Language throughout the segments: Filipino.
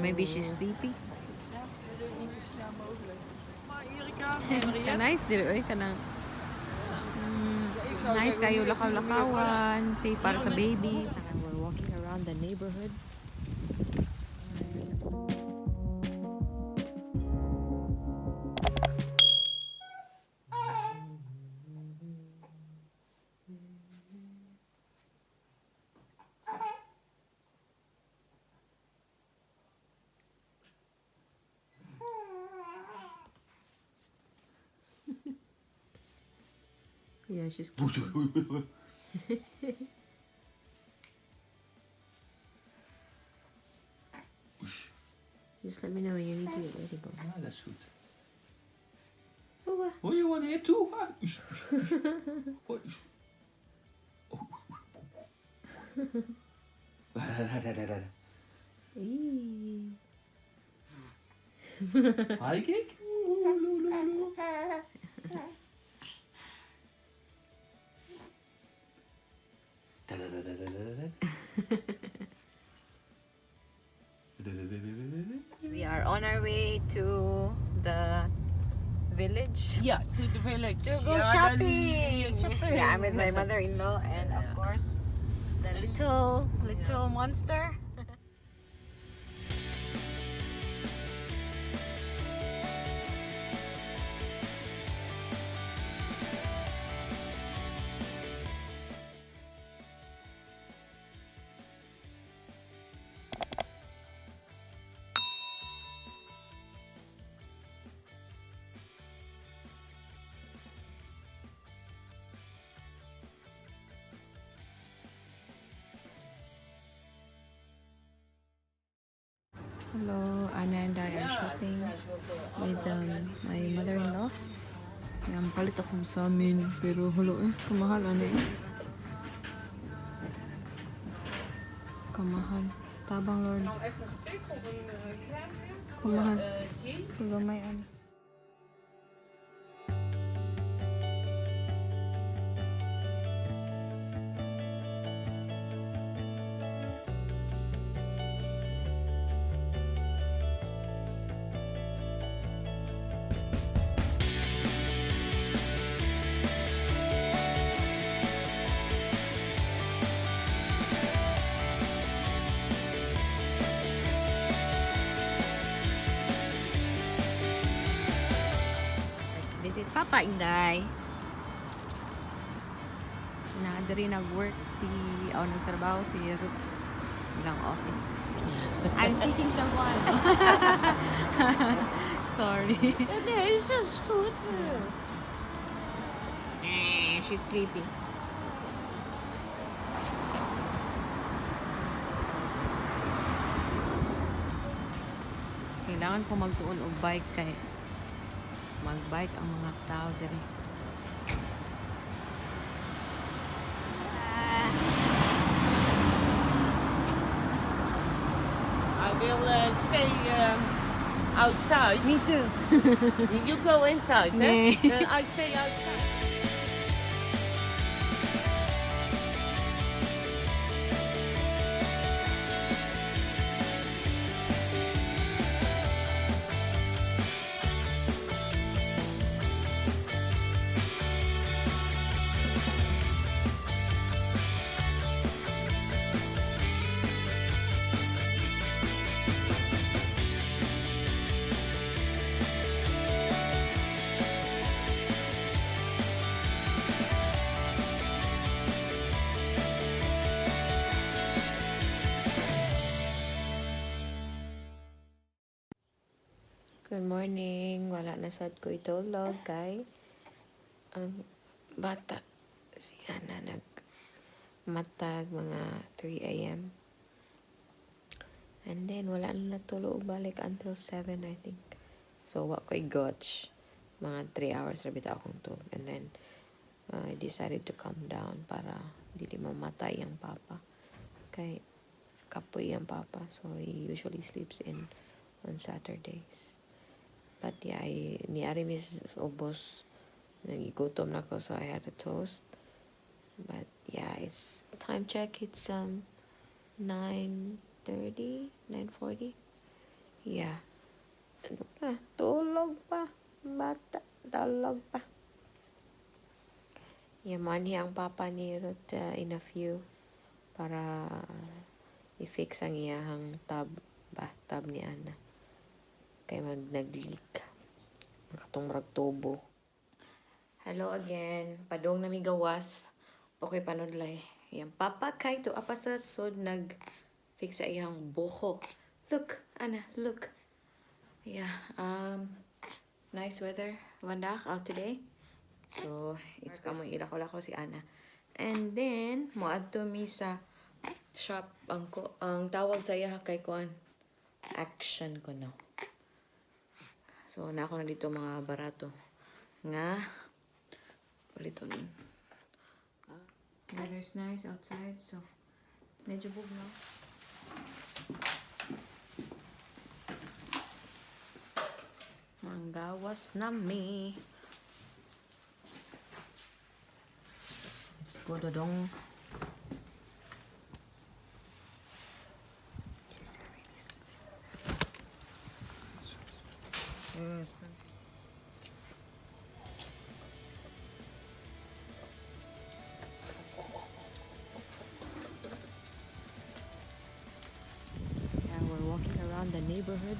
Maybe she's sleepy. Ja, we doen niet zo snel mogelijk. Maar Erika, Henriette. Nice dili oy kanang nice kayo lakaw-lakawan, safe para sa baby. We're walking around the neighborhood. Yeah, she's cute. Just let me know when you need to get ready, Bob. Ja, dat is goed. Boba. Oh, you want here too? Hi, kijk. We are on our way to the village Ja, to the village. to go Ja, shopping. dan- shopping. Yeah, I'm with my mother-in-law and of course the little monster. Hello, Anna and I are shopping with my mother-in-law. Yan, palit akong sa amin. Pero hulo kamahal ano eh. Kamahal. Tabang Lord. Nog even een stick of een crème? Kamahal. Jean? Pero may ano. Let's visit Papa Inday. Nadari nag-work nagtrabaho si Ruth ilang office. I'm seeking someone. Sorry. Nee, is dat goed. She's sleeping. Kailangan ko magtuon og bike kay magbike ang mga tao diri. I will stay outside. Me too. You go inside, Nee. hè? Then I stay outside. Good morning. Wala na sad ko itulog kay ang bata si Ana nagmatag mga 3 a.m. And then wala na natulog balik until 7 I think. So wa ko'y gotch. Mga 3 hours ra bitaw akong tulog. And then I decided to come down para dili mamatay ang papa. Kay kapoy ang papa. So he usually sleeps in on Saturdays. But yeah, niari mis ubos. Nagigutom na ko, so I had a toast. But yeah, it's time check. It's 9:30, 9:40. Yeah. Ano pa? Tulog pa. Bata. Tulog pa. Yaman ang papa ni Ruth in a few para i-fix ang iyahang bathtub ni Ana. Kaya nag-leak. Nakatong tubo. Hello again. Padong nami gawas. Okay panudlay. Yang papa kay to apa sa sud nag-fix sa iyang buhok. Look, Ana, look. Yeah, nice weather. Vandaag out today. So, it's kamoy ilako-lako si Ana. And then, moadto mi sa shop. Ang tawag sa iya kay kuan action ko no. So, na ako na dito mga barato. Nga, palito nun. Weather's nice outside. So, medyo bugnaw. Manggawas nami. Let's go dodong. Yeah, we're walking around the neighborhood.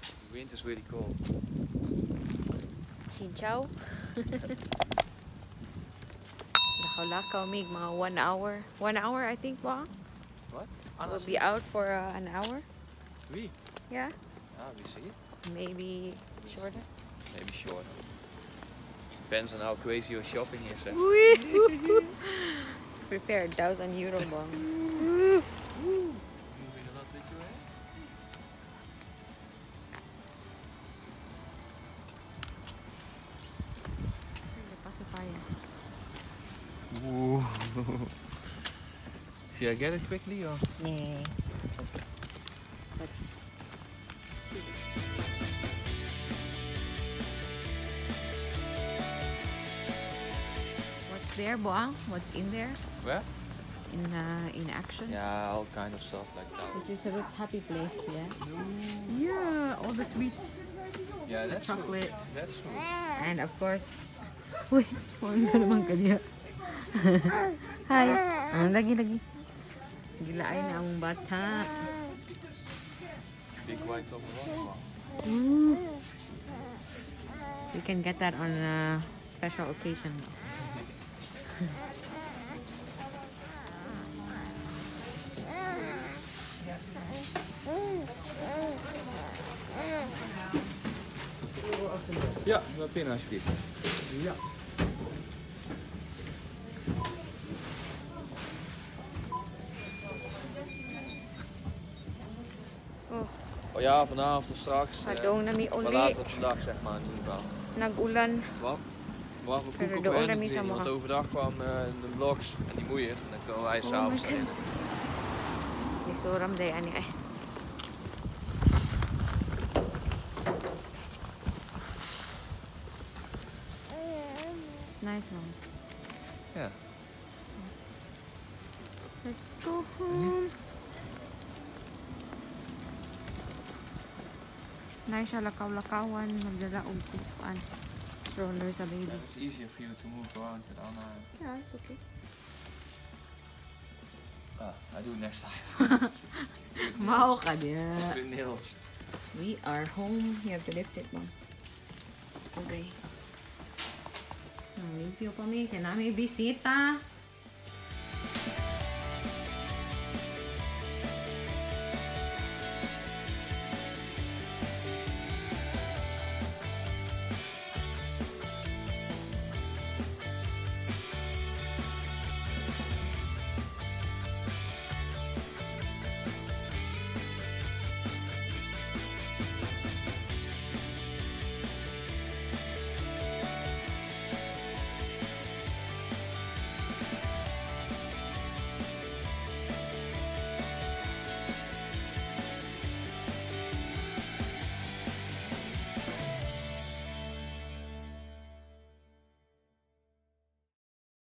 The wind is really cold. Xin chào. Lakaw-lakaw mig mga 1 hour. 1 hour I think ba? What? We'll be out for an hour. We? Yeah. Ah, we see it. Maybe shorter. Maybe shorter. Depends on how crazy your shopping is. Eh? Prepare €1,000 bang. Moving a lot with your hands. Pacifier. Ooh. Should I get it quickly or? Nee. What's there, Boang? What's in there? Where? In action? Yeah, all kind of stuff like that. This is Ruth's happy place, yeah? Yeah, all the sweets. Yeah, that's true. chocolate. That's true. And of course, uy, huwag na naman kanya. Hi. Lagi. Gilaay na ang bata. Big white top of We can get that on a special occasion. Ja, wat pinnen alsjeblieft. Ja. Oh ja, vanavond of straks. Padong na mi Maar uli. later op de dag zeg maar in ieder geval. Nag-ulan. Wat? We wachten op Pero koek op doon hen kami te sa zien, want mga- overdag kwam de vlogs en die moeien. En dan komen wij Oh s'avonds my erin. Isuram day ani ay. It's nice one. Ja. Let's go home. Nice siya lakaw-lakawan. Magdala og kuan. Stroller sa baby. Yeah, it's easier for you to move around with Anna. Yeah, it's okay. I do it next time. It's with Mao nails. ka dia. It's with nails. We are home. You have to lift it, Mom. Okay. Limpyo pa mi. Kaya namin bisita.